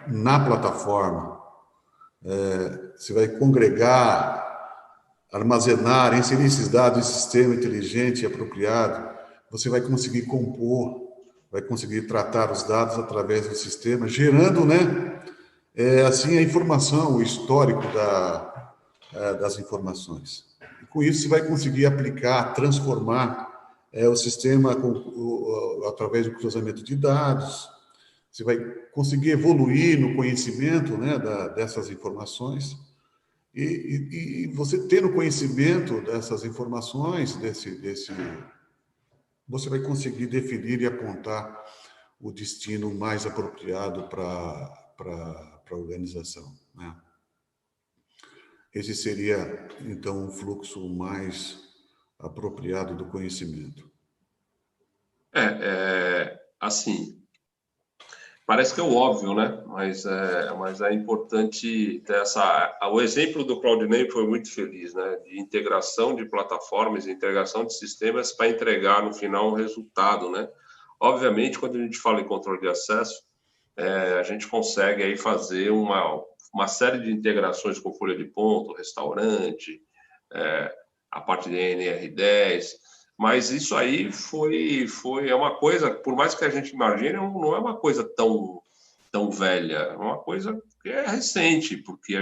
na plataforma, você vai congregar, armazenar, inserir esses dados em sistema inteligente e apropriado, você vai conseguir compor, vai conseguir tratar os dados através do sistema, gerando, né, assim, a informação, o histórico das informações. E com isso, você vai conseguir aplicar, transformar o sistema através do cruzamento de dados, você vai conseguir evoluir no conhecimento, né, dessas informações. E você tendo conhecimento dessas informações, você vai conseguir definir e apontar o destino mais apropriado para a organização, né? Esse seria, então, um fluxo mais apropriado do conhecimento. Assim, parece que é o óbvio, né? Mas é importante ter o exemplo do CloudName foi muito feliz, né? De integração de plataformas, integração de sistemas para entregar no final um resultado, né? Obviamente, quando a gente fala em controle de acesso, a gente consegue aí fazer uma série de integrações com folha de ponto, restaurante, a parte de NR10. Mas isso aí é uma coisa, por mais que a gente imagine, não é uma coisa tão velha, é uma coisa que é recente, porque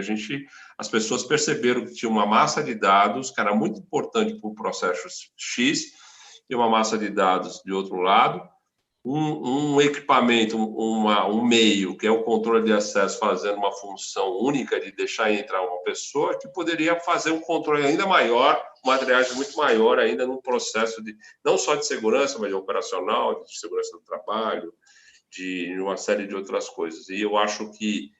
as pessoas perceberam que tinha uma massa de dados que era muito importante para o processo X e uma massa de dados de outro lado, um equipamento, um meio, que é o controle de acesso, fazendo uma função única de deixar entrar uma pessoa, que poderia fazer um controle ainda maior, uma triagem muito maior ainda num processo não só de segurança, mas de operacional, de segurança do trabalho, de uma série de outras coisas. E eu acho que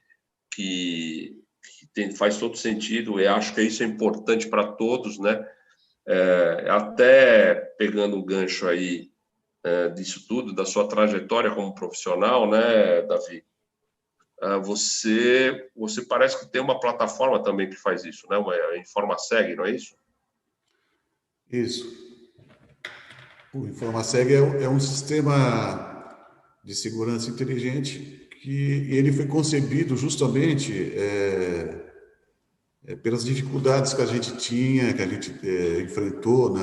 faz todo sentido, eu acho que isso é importante para todos, né? Até pegando o gancho aí disso tudo, da sua trajetória como profissional, né, Davi? Você parece que tem uma plataforma também que faz isso, né? Uma InformaSeg, não é isso? Isso. O InformaSeg é um sistema de segurança inteligente que ele foi concebido justamente pelas dificuldades que a gente tinha, que a gente enfrentou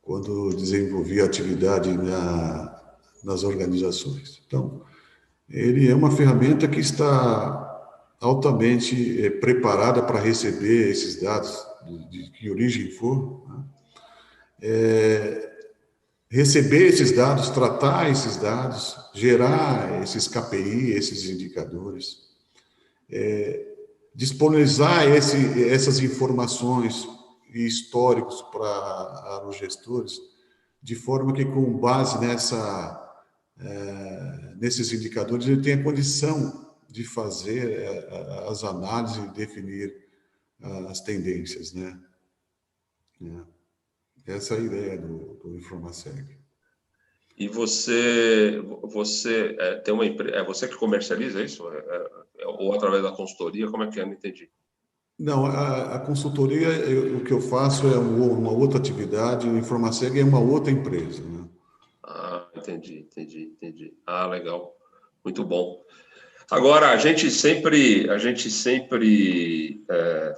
quando desenvolvia atividade nas organizações. Então, ele é uma ferramenta que está altamente preparada para receber esses dados, de que origem for, né? Receber esses dados, tratar esses dados, gerar esses KPI, esses indicadores, disponibilizar essas informações e históricos para os gestores, de forma que, com base nesses indicadores, ele tenha condição de fazer as análises e definir as tendências, né? Essa é a ideia do InformaSeg. E você tem uma empresa, é você que comercializa isso? Ou através da consultoria? Como é que é? Não entendi. Não, a consultoria, o que eu faço é uma outra atividade, o InformaSeg é uma outra empresa, né? Entendi. Legal. Muito bom. Agora, a gente sempre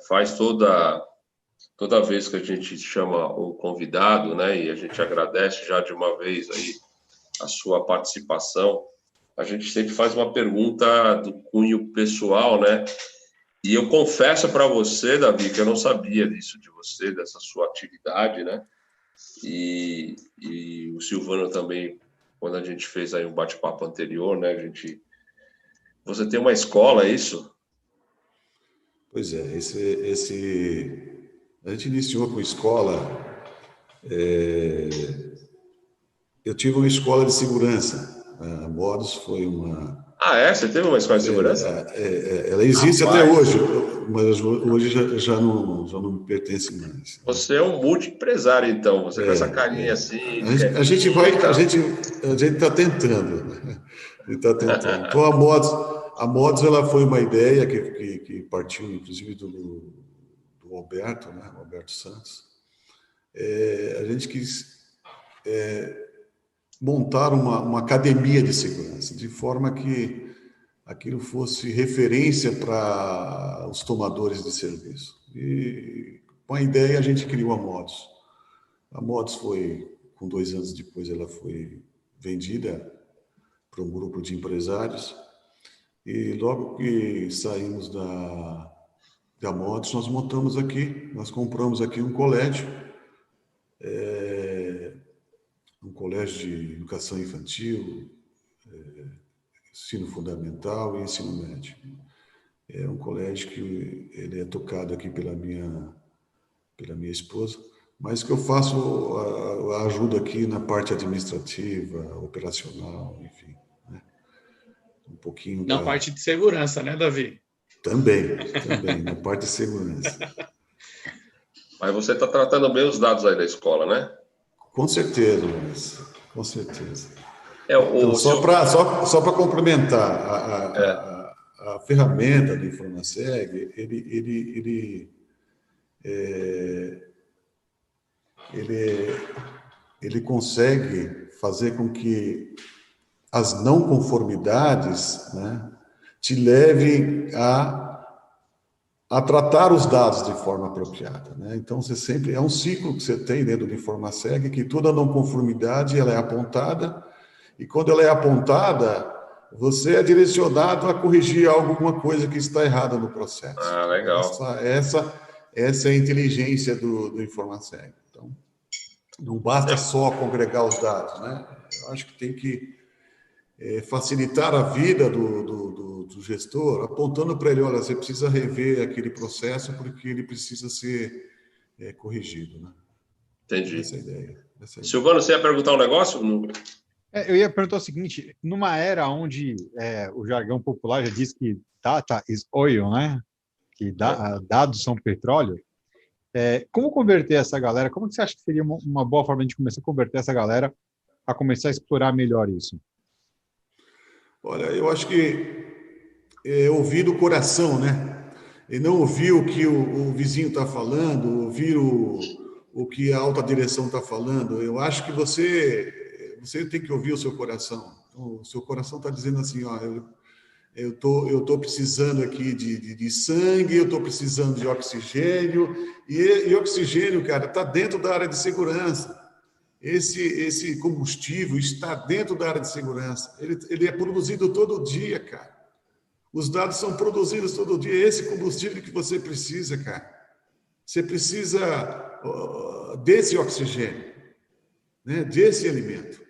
faz toda toda vez que a gente chama o convidado, né, e a gente agradece já de uma vez aí a sua participação, a gente sempre faz uma pergunta do cunho pessoal, né? E eu confesso para você, Davi, que eu não sabia disso de você, dessa sua atividade, né? E o Silvano também, quando a gente fez aí um bate-papo anterior, né? Você tem uma escola, é isso? Pois é, a gente iniciou com escola. Eu tive uma escola de segurança. A Modus foi uma. Ah, é? Você teve uma escola de segurança? Ela existe até hoje, mas hoje já não me pertence mais. Você é um multi-empresário, então. Você com essa carinha assim. A gente está tentando. A gente está tentando. Então, a Modus ela foi uma ideia que partiu, inclusive, do Alberto, né? Alberto Santos. A gente quis montar uma academia de segurança, de forma que aquilo fosse referência para os tomadores de serviço. E com a ideia a gente criou a Modus. A Modus com 2 anos depois, ela foi vendida para um grupo de empresários. E logo que saímos da Modus, nós compramos aqui um colégio, de educação infantil, ensino fundamental e ensino médio. É um colégio que ele é tocado aqui pela minha esposa, mas que eu faço a ajuda aqui na parte administrativa, operacional, enfim. Né? Um pouquinho na parte de segurança, né, Davi? Também, na parte de segurança. Mas você está tratando bem os dados aí da escola, né? Com certeza, Luiz, com certeza. Então, só para complementar, a ferramenta do Informaseg, ele consegue fazer com que as não conformidades, né, te levem a tratar os dados de forma apropriada, né? Então, você sempre... É um ciclo que você tem dentro do Informaseg, que toda não conformidade ela é apontada, e quando ela é apontada, você é direcionado a corrigir alguma coisa que está errada no processo. Ah, legal. Essa é a inteligência do Informaseg. Então, não basta só congregar os dados, né? Eu acho que tem que facilitar a vida do gestor, apontando para ele, olha, você precisa rever aquele processo porque ele precisa ser corrigido, né? Entendi. Essa é a ideia. Silvano, você ia perguntar um negócio? Eu ia perguntar o seguinte, numa era onde o jargão popular já diz que data is oil, né? Que dados são petróleo, como converter essa galera? Como que você acha que seria uma boa forma de começar a converter essa galera a começar a explorar melhor isso? Olha, eu acho que ouvir do coração, né? E não ouvir o que o vizinho está falando, ouvir o que a alta direção está falando. Eu acho que você tem que ouvir o seu coração. Então, o seu coração está dizendo assim, ó, eu tô precisando aqui de sangue, eu estou precisando de oxigênio, e oxigênio, cara, está dentro da área de segurança. Esse combustível está dentro da área de segurança. Ele é produzido todo dia, cara. Os dados são produzidos todo dia. Esse combustível que você precisa, cara. Você precisa desse oxigênio, né? Desse elemento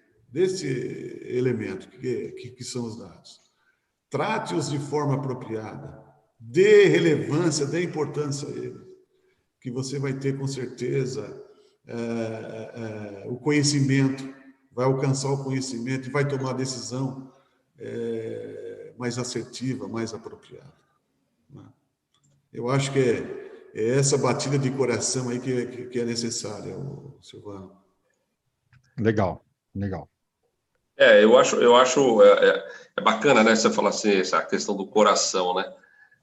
que são os dados. Trate-os de forma apropriada. Dê relevância, dê importância a eles. Que você vai ter, com certeza, o conhecimento, vai alcançar o conhecimento e vai tomar a decisão mais assertiva, mais apropriada. Eu acho que é essa batida de coração aí que é necessária, Silvano. Legal. Eu acho bacana, né? Você falar assim, essa questão do coração, né?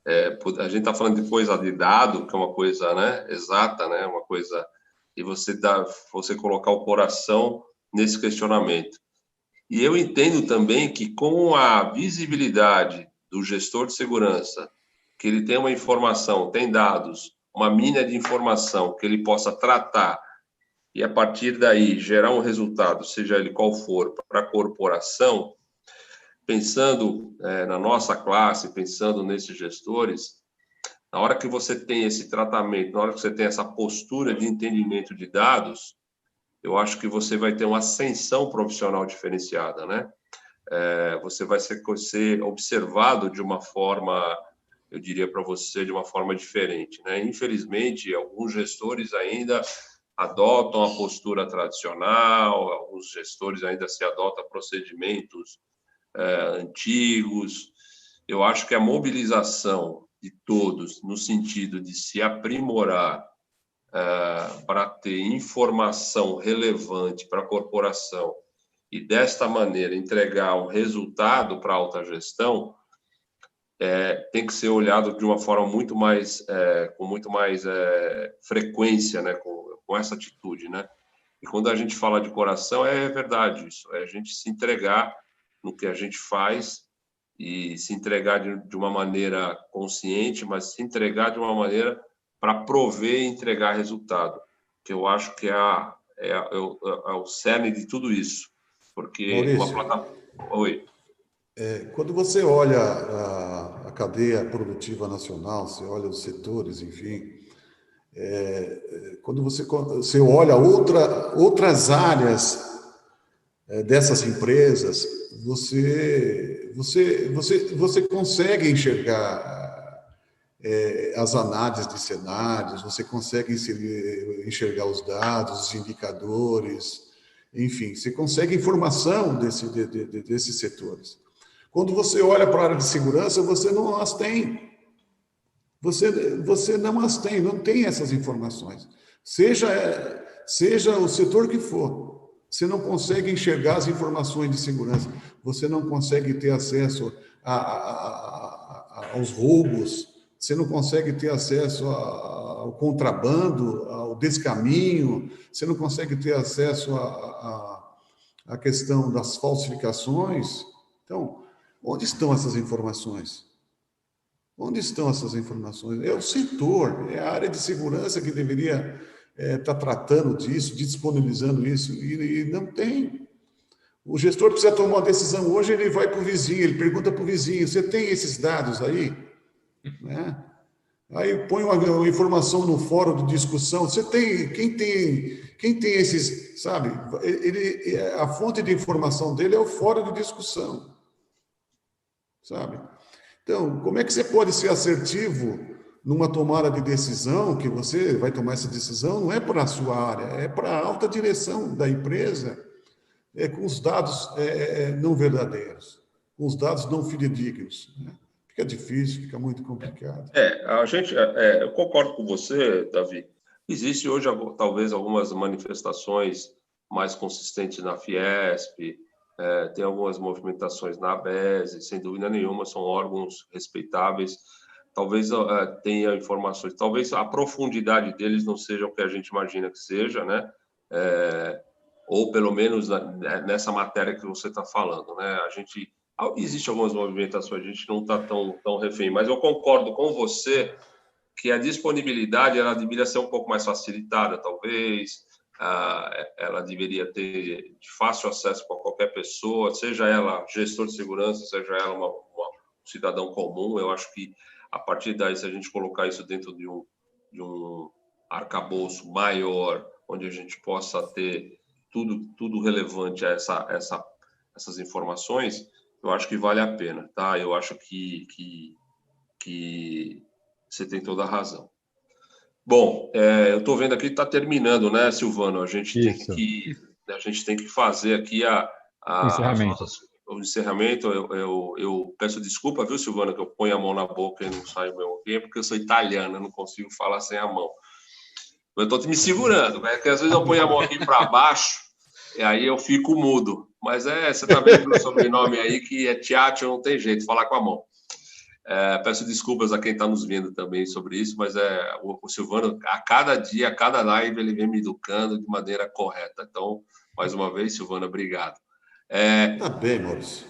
A gente está falando de coisa de dado, que é uma coisa, né, exata, né? Uma coisa... E você colocar o coração nesse questionamento. E eu entendo também que com a visibilidade do gestor de segurança, que ele tem uma informação, tem dados, uma mina de informação que ele possa tratar e, a partir daí, gerar um resultado, seja ele qual for, para a corporação, pensando na nossa classe, pensando nesses gestores, na hora que você tem esse tratamento, na hora que você tem essa postura de entendimento de dados, eu acho que você vai ter uma ascensão profissional diferenciada, né? Você vai ser observado de uma forma, eu diria para você, de uma forma diferente, né? Infelizmente, alguns gestores ainda adotam a postura tradicional, alguns gestores ainda se adotam procedimentos antigos. Eu acho que a mobilização de todos, no sentido de se aprimorar para ter informação relevante para a corporação e, desta maneira, entregar um resultado para a alta gestão, tem que ser olhado de uma forma muito mais, com muito mais frequência, né? Com essa atitude, né? E quando a gente fala de coração, é verdade isso, é a gente se entregar no que a gente faz e se entregar de uma maneira consciente, mas se entregar de uma maneira para prover e entregar resultado, que eu acho que é o cerne de tudo isso, porque Maurício, uma plataforma... Oi. Quando você olha a cadeia produtiva nacional, você olha os setores, enfim, quando você olha outras áreas dessas empresas, você consegue enxergar as análises de cenários, você consegue enxergar os dados, os indicadores, enfim, você consegue informação desses setores. Quando você olha para a área de segurança, você não as tem. Você não as tem, não tem essas informações. Seja o setor que for, você não consegue enxergar as informações de segurança, você não consegue ter acesso aos roubos, você não consegue ter acesso ao contrabando, ao descaminho, você não consegue ter acesso à questão das falsificações. Então, onde estão essas informações? Onde estão essas informações? É o setor, é a área de segurança que deveria estar tratando disso, disponibilizando isso, e não tem. O gestor precisa tomar uma decisão hoje, ele vai para o vizinho, ele pergunta para o vizinho, você tem esses dados aí? Né? Aí põe uma informação no fórum de discussão, você tem, quem tem esses, sabe? A fonte de informação dele é o fórum de discussão, sabe? Então, como é que você pode ser assertivo numa tomada de decisão, que você vai tomar essa decisão, não é para a sua área, é para a alta direção da empresa, com os dados não verdadeiros, com os dados não fidedignos, né? Fica difícil, fica muito complicado. Eu concordo com você, Davi. Existe hoje, talvez, algumas manifestações mais consistentes na Fiesp, tem algumas movimentações na ABESE, sem dúvida nenhuma, são órgãos respeitáveis. Talvez tenha informações, talvez a profundidade deles não seja o que a gente imagina que seja, né? Ou pelo menos nessa matéria que você está falando, né? Existem algumas movimentações, a gente não está tão refém, mas eu concordo com você que a disponibilidade ela deveria ser um pouco mais facilitada, talvez. Ela deveria ter de fácil acesso para qualquer pessoa, seja ela gestor de segurança, seja ela um cidadão comum. Eu acho que, a partir daí, se a gente colocar isso dentro de um arcabouço maior, onde a gente possa ter tudo relevante a essas informações, eu acho que vale a pena, tá? Eu acho que você tem toda a razão. Bom, eu estou vendo aqui que está terminando, né, Silvano? A gente tem que fazer aqui o encerramento. Eu peço desculpa, viu, Silvano, que eu ponho a mão na boca e não saio meu tempo, porque eu sou italiano, eu não consigo falar sem a mão. Eu estou me segurando, porque às vezes eu ponho a mão aqui para baixo e aí eu fico mudo. Mas você está vendo meu sobrenome aí, que é Tiatio, não tem jeito de falar com a mão. Peço desculpas a quem está nos vendo também sobre isso, mas o Silvano, a cada dia, a cada live, ele vem me educando de maneira correta. Então, mais uma vez, Silvano, obrigado. Tá bem, Maurício.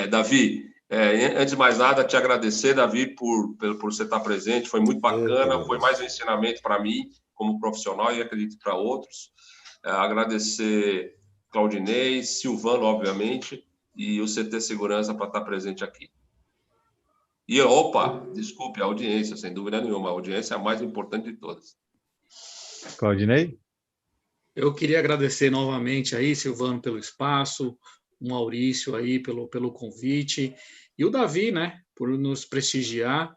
Davi, Antes de mais nada, te agradecer, Davi, por você estar presente. Foi muito bacana, foi mais um ensinamento para mim, como profissional, e acredito para outros. Agradecer Claudinei, Silvano, obviamente, e o CT Segurança para estar presente aqui. E, desculpe, a audiência, sem dúvida nenhuma. A audiência é a mais importante de todas. Claudinei? Eu queria agradecer novamente aí, Silvano, pelo espaço, o Maurício aí pelo convite, e o Davi, né, por nos prestigiar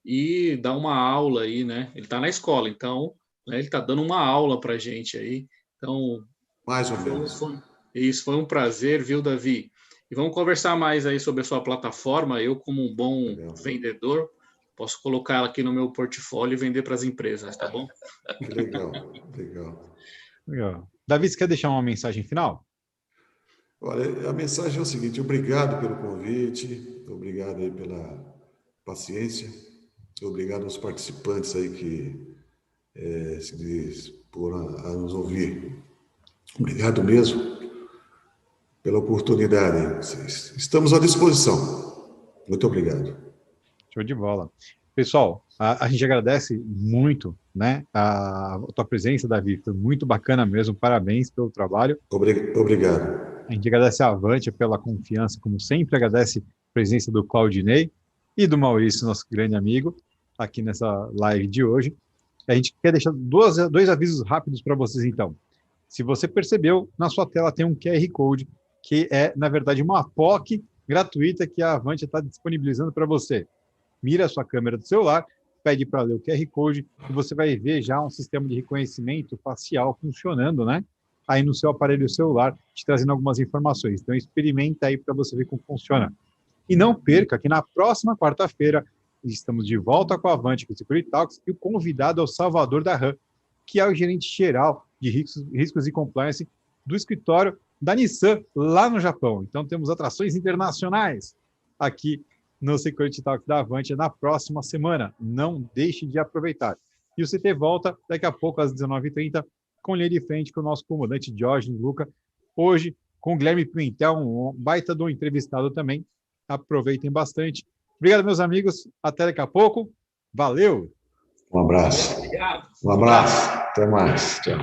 e dar uma aula aí, né? Ele está na escola, então, né, ele está dando uma aula para a gente aí. Então, mais ou menos. Isso foi um prazer, viu, Davi? E vamos conversar mais aí sobre a sua plataforma. Eu, como um bom vendedor, posso colocar ela aqui no meu portfólio e vender para as empresas, tá bom? Que legal, legal. Davi, você quer deixar uma mensagem final? Olha, a mensagem é o seguinte: obrigado pelo convite, obrigado aí pela paciência, obrigado aos participantes aí que se disporam a nos ouvir. Obrigado mesmo pela oportunidade. Estamos à disposição. Muito obrigado. Show de bola. Pessoal, a gente agradece muito, né, a tua presença, Davi. Foi muito bacana mesmo. Parabéns pelo trabalho. Obrigado. A gente agradece a Avantia pela confiança, como sempre. Agradece a presença do Claudinei e do Maurício, nosso grande amigo, aqui nessa live de hoje. A gente quer deixar dois avisos rápidos para vocês, então. Se você percebeu, na sua tela tem um QR Code, que é, na verdade, uma POC gratuita que a Avantia está disponibilizando para você. Mira a sua câmera do celular, pede para ler o QR Code e você vai ver já um sistema de reconhecimento facial funcionando, né? Aí no seu aparelho celular, te trazendo algumas informações. Então, experimenta aí para você ver como funciona. E não perca que na próxima quarta-feira estamos de volta com a Avantia, com o Security Talks, e o convidado é o Salvador Darran, que é o gerente geral de riscos e compliance do escritório da Nissan, lá no Japão. Então, temos atrações internacionais aqui no Security Talks da Avantia na próxima semana. Não deixe de aproveitar. E o CT volta daqui a pouco, às 19h30, com linha de frente com o nosso comandante Diógenes Luca. Hoje, com o Guilherme Pimentel, um baita do entrevistado também. Aproveitem bastante. Obrigado, meus amigos. Até daqui a pouco. Valeu! Um abraço. Obrigado. Um abraço. Até mais. Tchau.